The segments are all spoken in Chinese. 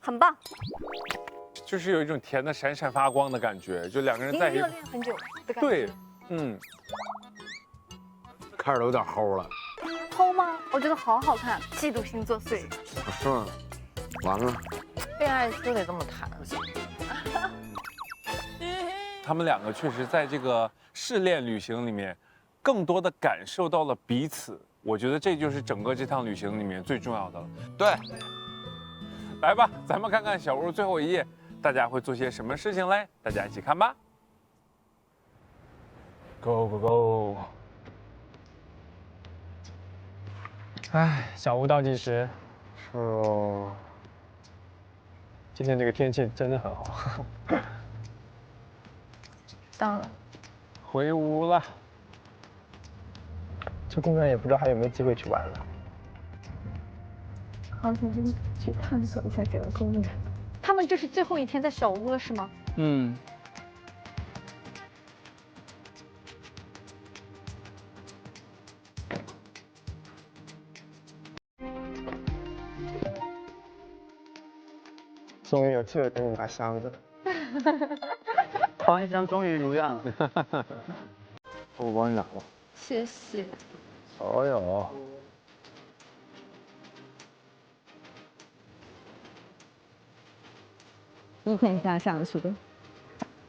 很棒，就是有一种甜的闪闪发光的感觉，就两个人在一起已经热。恋很久的感觉。对，看着有点齁了。偷吗？我觉得好好看，嫉妒心作祟。是吗？完了，恋爱就得这么谈。他们两个确实在这个试炼旅行里面，更多的感受到了彼此。我觉得这就是整个这趟旅行里面最重要的了。对，来吧，咱们看看小屋最后一页，大家会做些什么事情嘞？大家一起看吧。Go go go！哎，小屋倒计时。是哦。今天这个天气真的很好。当然，回屋了。这公园也不知道还有没有机会去玩了。好想去探索一下这个公园。他们这是最后一天在小屋了是吗？嗯。终于有机会给你拿箱子了。黄一翔终于如愿了。我帮你拿吧。谢谢。哦哟。一天下上去的。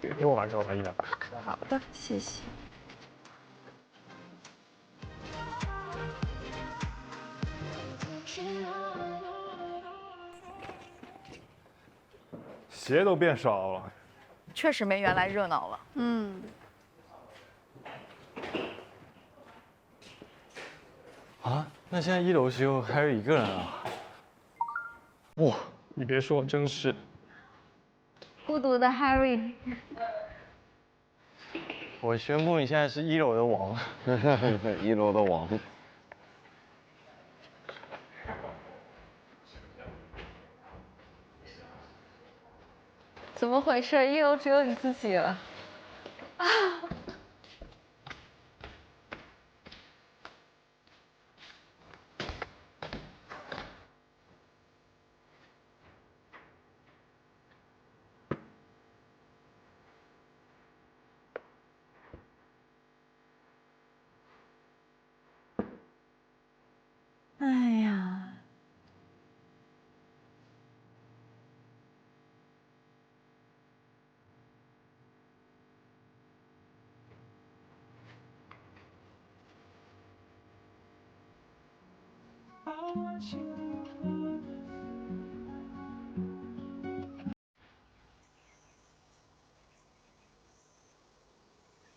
给我玩这，我帮你拿吧。好的，谢谢。鞋都变少了。确实没原来热闹了。嗯。啊，那现在1楼只有Harry一个人啊？哇，你别说，真是。孤独的 Harry。我宣布，你现在是1楼的王。1楼的王。怎么回事？1楼只有你自己了。啊！哎呀。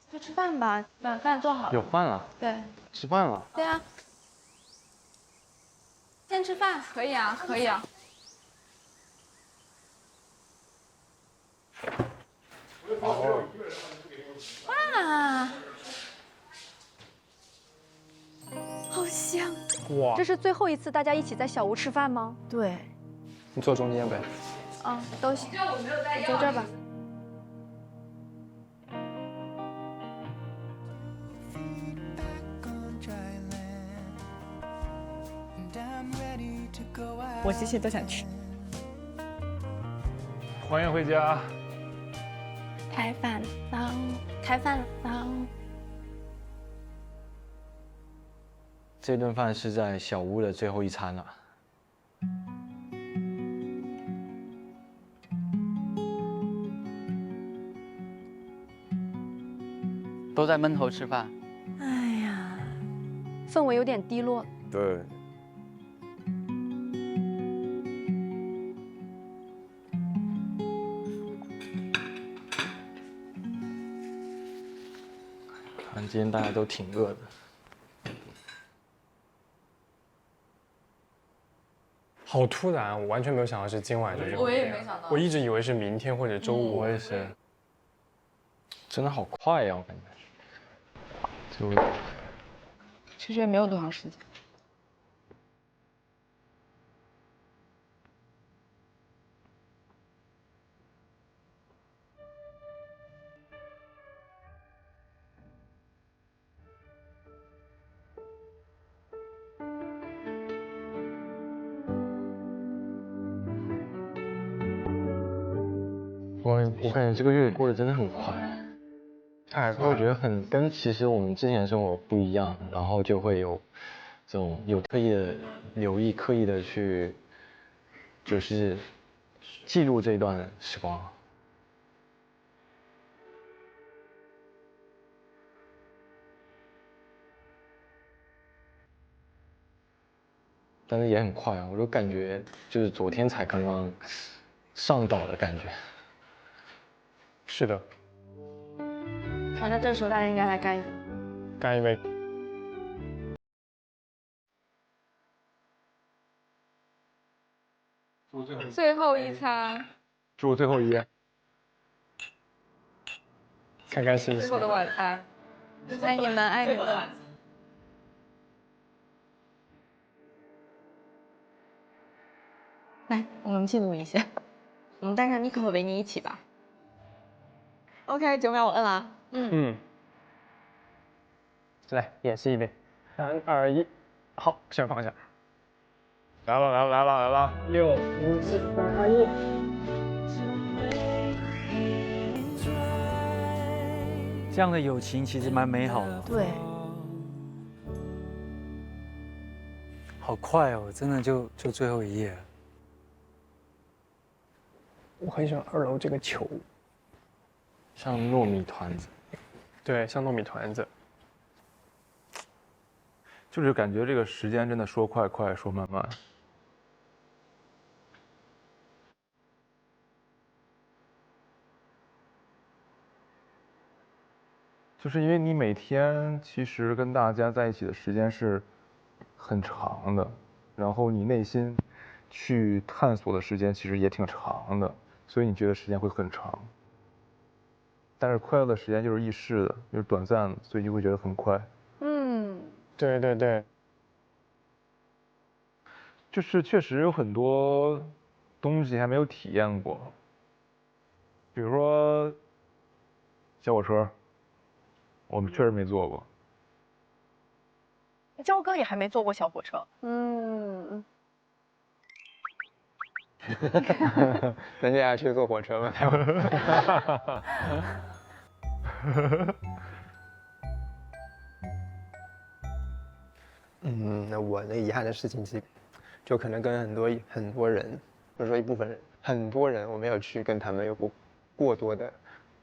去吃饭吧，晚饭做好了。有饭了？对。吃饭了？对啊。先吃饭。可以啊，可以啊。哇，好香！哇，这是最后一次大家一起在小屋吃饭吗？对。你坐中间呗。啊，都行。我坐这儿吧。我这些都想吃。还原回家。开饭了，开饭了。这顿饭是在小屋的最后一餐了。都在闷头吃饭。哎呀，氛围有点低落。对。看今天大家都挺饿的。好突然，我完全没有想到是今晚这种。我也没想到。我一直以为是明天或者周五。我也是。真的好快呀，我感觉。其实也没有多长时间。我感觉这个月过得真的很快，我觉得跟其实我们之前的生活不一样，然后就会有这种特意的留意、刻意的去就是记录这一段时光。但是也很快啊，我就感觉就是昨天才刚刚上岛的感觉。是的，反正这时候大家应该来干一杯。干一杯。最后一餐，祝最后一夜。开开心心。最后的晚餐，爱你们，爱你们。来，我们记录一下。我们带上妮可和维尼一起吧。OK， 9秒我摁了。来演示一杯。3、2、1，好，先放下。来了来了来了来了6、5、4、3、2、1。这样的友情其实蛮美好的。对。好快哦，真的就最后一页了。我很喜欢2楼这个球，像糯米团子。对，像糯米团子。就是感觉这个时间真的说快快，说慢慢。就是因为你每天其实跟大家在一起的时间是很长的，然后你内心去探索的时间其实也挺长的，所以你觉得时间会很长。但是快乐的时间就是易逝的，就是短暂的，所以就会觉得很快。对对对。就是确实有很多东西还没有体验过，比如说小火车，我们确实没坐过。焦哥也还没坐过小火车。咱接下来去坐火车吧。那我那遗憾的事情就可能跟很多人，不是说一部分人，很多人我没有去跟他们有过多的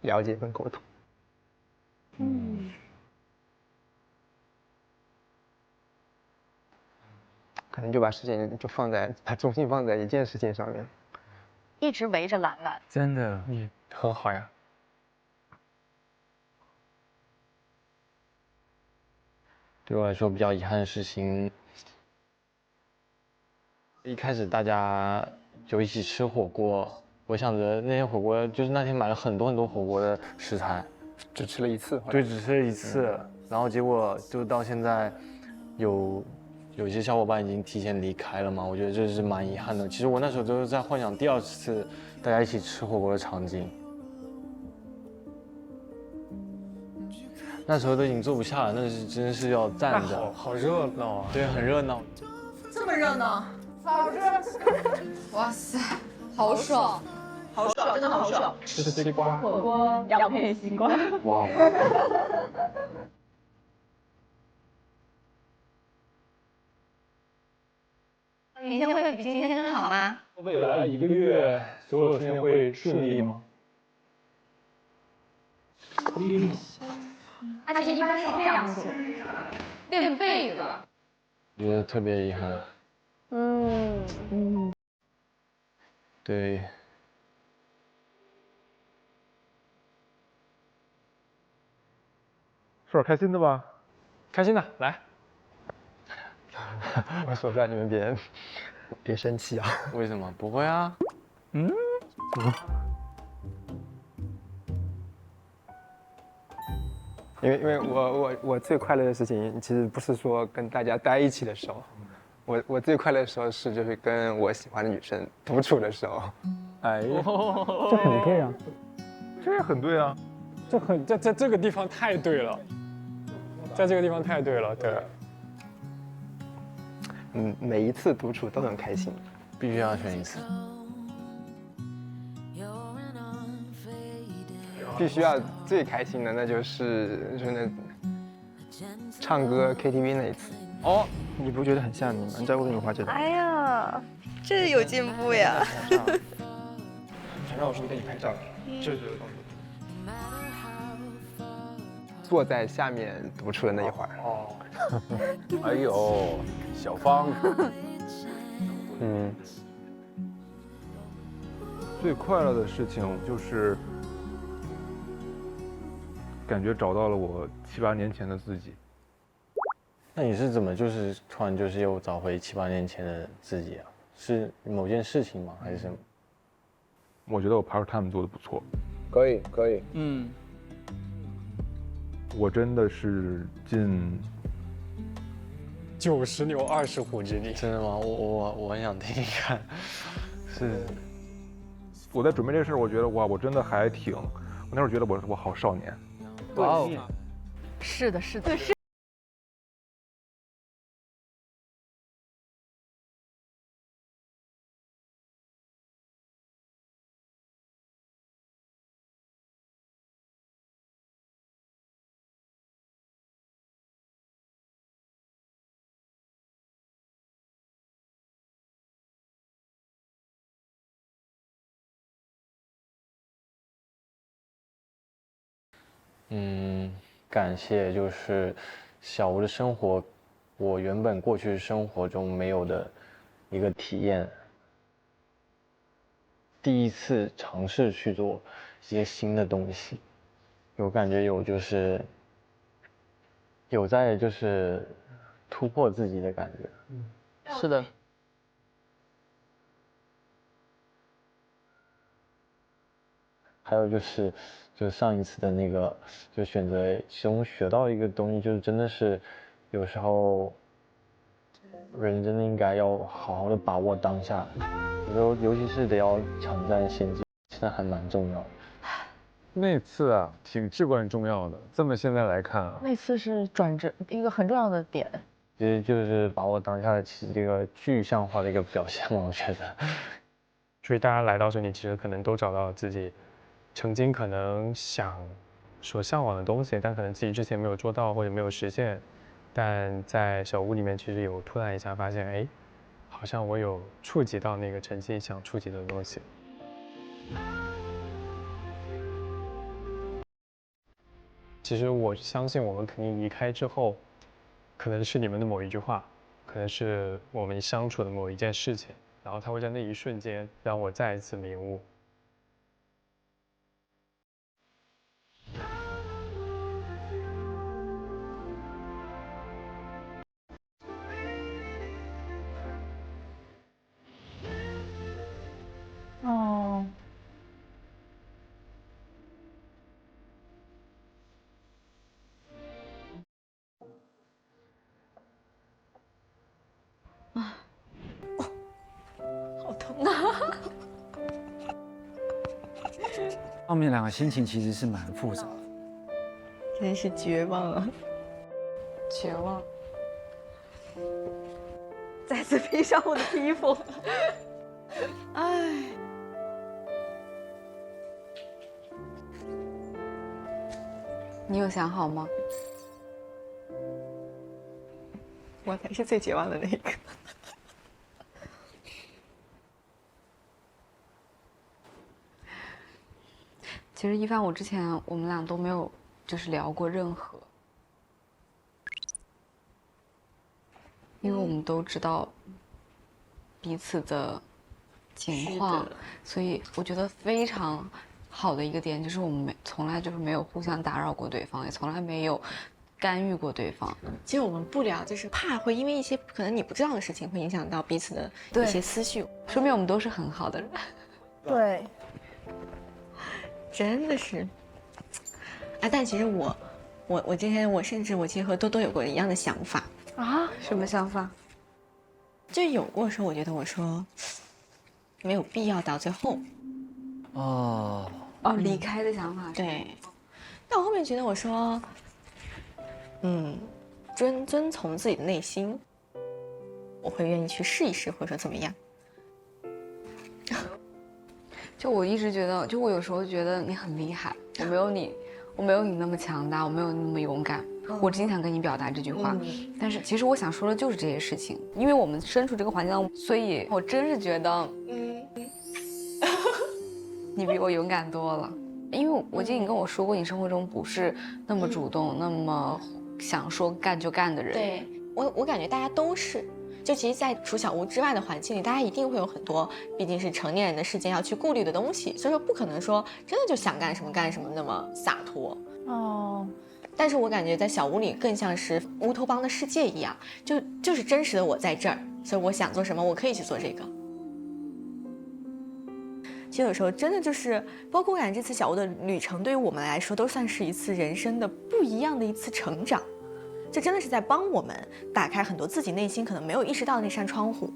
了解跟沟通。可能就把事情把重心放在一件事情上面，一直围着兰兰。真的，很好呀。对我来说比较遗憾的事情，一开始大家就一起吃火锅，我想着那天火锅就是那天买了很多火锅的食材，只吃了一次。对，只吃了一次，然后结果就到现在有些小伙伴已经提前离开了嘛，我觉得这是蛮遗憾的。其实我那时候都是在幻想第2次大家一起吃火锅的场景。那时候都已经坐不下了，那是真是要站着。好热闹啊！对，很热闹。这么热闹，老师，哇塞，好爽，好爽，真的好爽。吃西瓜，火锅要配西瓜。哇！明天会比今天更好吗？未来1个月所有事情会顺利吗？而且一般是这样子，练背了。觉得特别遗憾。对。说点开心的吧。开心的，来。我所在，你们别生气啊。为什么？不会啊。因为我最快乐的事情，其实不是说跟大家待一起的时候，我最快乐的时候就是跟我喜欢的女生独处的时候。哎，这很对啊，这很对啊，在这个地方太对了，在这个地方太对了，对。每一次独处都很开心，必须要选一次。必须要最开心的，那就是那唱歌 KTV 那一次。哦，你不觉得很像你吗？你知道为什么画这个？哎呀，这有进步呀！想让我说给你拍照，就是这个动作。坐在下面读书的那一会儿。哦。哎呦，小芳。最快乐的事情就是感觉找到了我7、8年前的自己。那你是怎么就是突然就是又找回7、8年前的自己啊？是某件事情吗？还是什么？我觉得我 part time 做的不错。可以可以。我真的是近90牛20虎之力。真的吗？我很想听听看。是。我在准备这个事儿，我觉得哇，我真的还挺，我那时候觉得我好少年。哇哦，是的，是的，是。感谢就是小吴的生活，我原本过去生活中没有的一个体验，第一次尝试去做一些新的东西，有感觉有在就是突破自己的感觉。是的。还有就是上一次的那个，就选择其中学到一个东西，就是真的是有时候人真的应该要好好的把握当下，有时候尤其是得要抢占先机，真的还蛮重要的。那次啊，挺至关重要的。这么现在来看啊，那次是转折一个很重要的点。其实就是把握当下的这个具象化的一个表现嘛，我觉得。所以大家来到这里，其实可能都找到了自己曾经可能想所向往的东西，但可能自己之前没有做到或者没有实现，但在小屋里面其实有突然一下发现，哎，好像我有触及到那个曾经想触及的东西。其实我相信我们肯定离开之后，可能是你们的某一句话，可能是我们相处的某一件事情，然后它会在那一瞬间让我再一次领悟。哦。啊，好疼啊！他们两个心情其实是蛮复杂的，真是绝望啊！绝望。再次披上我的皮肤。哎。你有想好吗？我才是最绝望的那个。其实一帆，我之前我们俩都没有就是聊过任何，因为我们都知道彼此的情况，所以我觉得非常好的一个点就是我们从来就是没有互相打扰过对方，也从来没有干预过对方。其实我们不聊，就是怕会因为一些可能你不知道的事情，会影响到彼此的一些思绪，说明我们都是很好的人。对，真的是。啊，但其实我今天甚至我其实和多多有过一样的想法啊，什么想法？就有过说，我觉得我说没有必要到最后。哦，离开的想法。对，但我后面觉得我说，遵从自己的内心，我会愿意去试一试，或者说怎么样。就我一直觉得，就我有时候觉得你很厉害，我没有你那么强大，我没有你那么勇敢。我经常跟你表达这句话，但是其实我想说的就是这些事情，因为我们身处这个环境当中，所以我真是觉得，你比我勇敢多了。因为我记得你跟我说过，你生活中不是那么主动，那么想说干就干的人。对我感觉大家都是。就其实，在除小屋之外的环境里，大家一定会有很多，毕竟是成年人的世界要去顾虑的东西，所以说不可能说真的就想干什么干什么那么洒脱。哦。但是我感觉在小屋里更像是乌托邦的世界一样，就是真实的我在这儿，所以我想做什么，我可以去做这个。其实有时候真的就是，包括我感觉这次小屋的旅程，对于我们来说都算是一次人生的不一样的一次成长。这真的是在帮我们打开很多自己内心可能没有意识到的那扇窗户，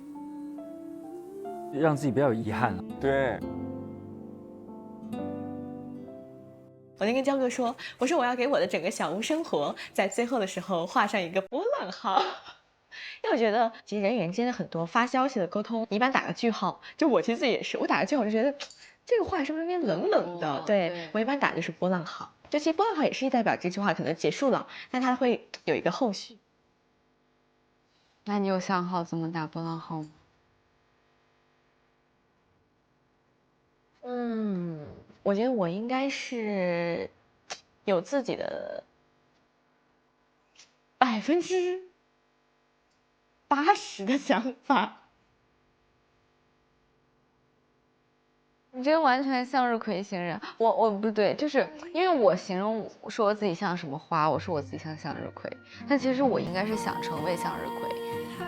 让自己不要有遗憾了。对。我那跟焦哥说，我说我要给我的整个小屋生活在最后的时候画上一个波浪号，因为我觉得其实人与人之间的很多发消息的沟通，你一般打个句号，就我其实自己也是，我打个句号我就觉得这个话是不是有点冷冷的？对，我一般打就是波浪号。就其实波浪号也是代表这句话可能结束了，但它会有一个后续。那你有想好怎么打波浪号吗？我觉得我应该是有自己的80%的想法。你这完全向日葵星人，我不对，就是因为我形容说自己像什么花，我说我自己像向日葵，但其实我应该是想成为向日葵，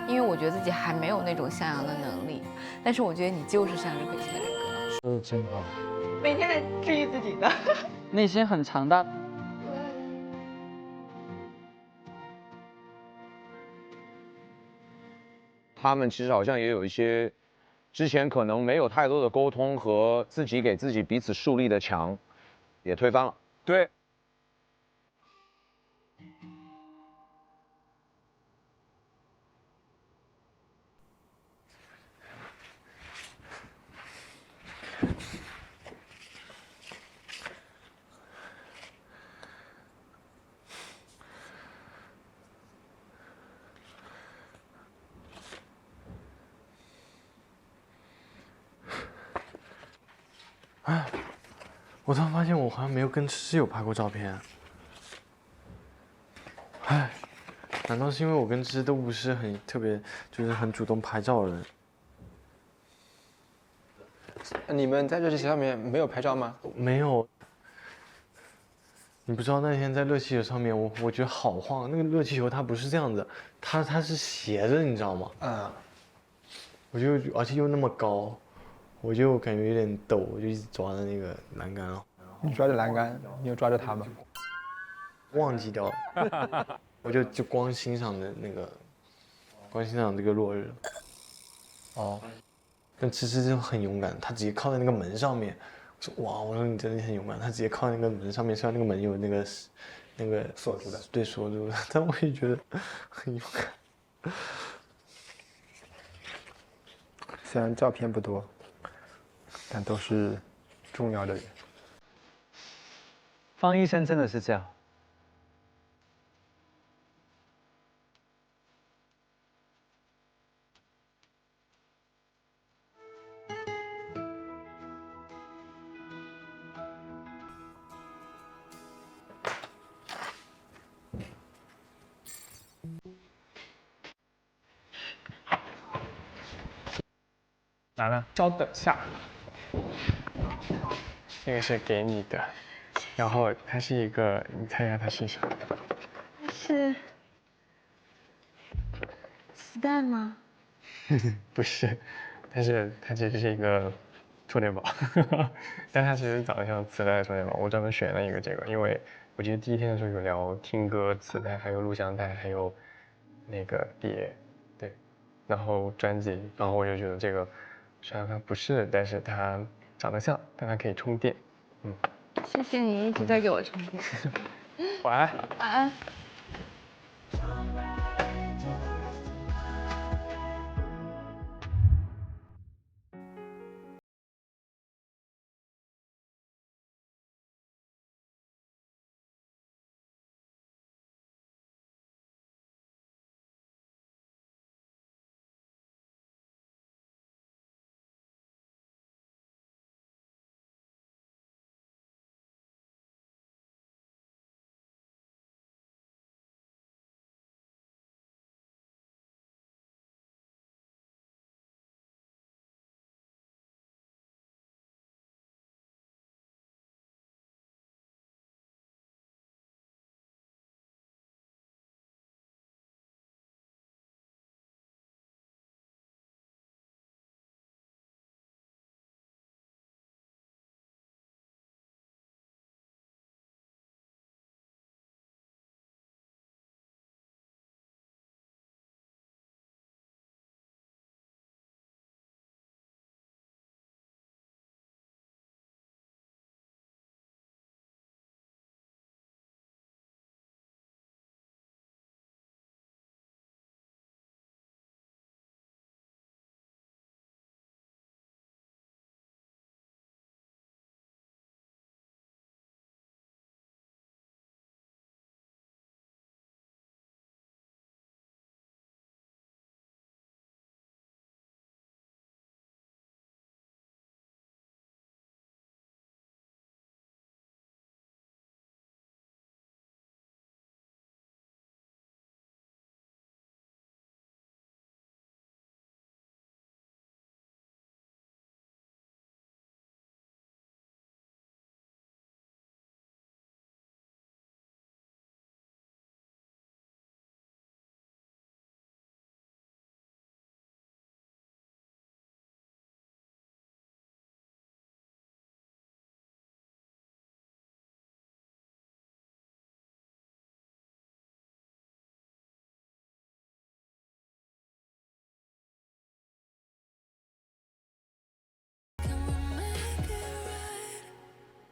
因为我觉得自己还没有那种向阳的能力，但是我觉得你就是向日葵型的人格。说的真好，每天在治愈自己的，内心很强大。他们其实好像也有一些之前可能没有太多的沟通和自己给自己彼此树立的墙，也推翻了。对。哎，我突然发现我好像没有跟室友拍过照片。哎，难道是因为我跟芝都不是很特别，就是很主动拍照的人？你们在热气球上面没有拍照吗？没有。你不知道那天在热气球上面，我觉得好晃。那个热气球它不是这样子，它是斜着，你知道吗？嗯。而且又那么高。我就感觉有点抖，我就一直抓着那个栏杆了。你抓着栏杆，你有抓着它吗？忘记掉了，我就光欣赏的光欣赏这个落日。哦，但芝芝就很勇敢，她直接靠在那个门上面。我说哇，我说你真的很勇敢，她直接靠在那个门上面，虽然那个门有那个锁住的，对，锁住的，但我也觉得很勇敢。虽然照片不多。但都是重要的人。方医生真的是这样。拿呢？稍等下。这个是给你的，然后它是一个，你猜一下它是什么？是磁带吗？不是，但是它其实是一个充电宝，但它其实长得像磁带充电宝。我专门选了一个这个，因为我记得第一天的时候有聊听歌磁带，还有录像带，还有那个碟，对，然后专辑，然后我就觉得这个虽然它不是，但是它长得像，但它可以充电。谢谢你一直在给我充电。晚安。晚安。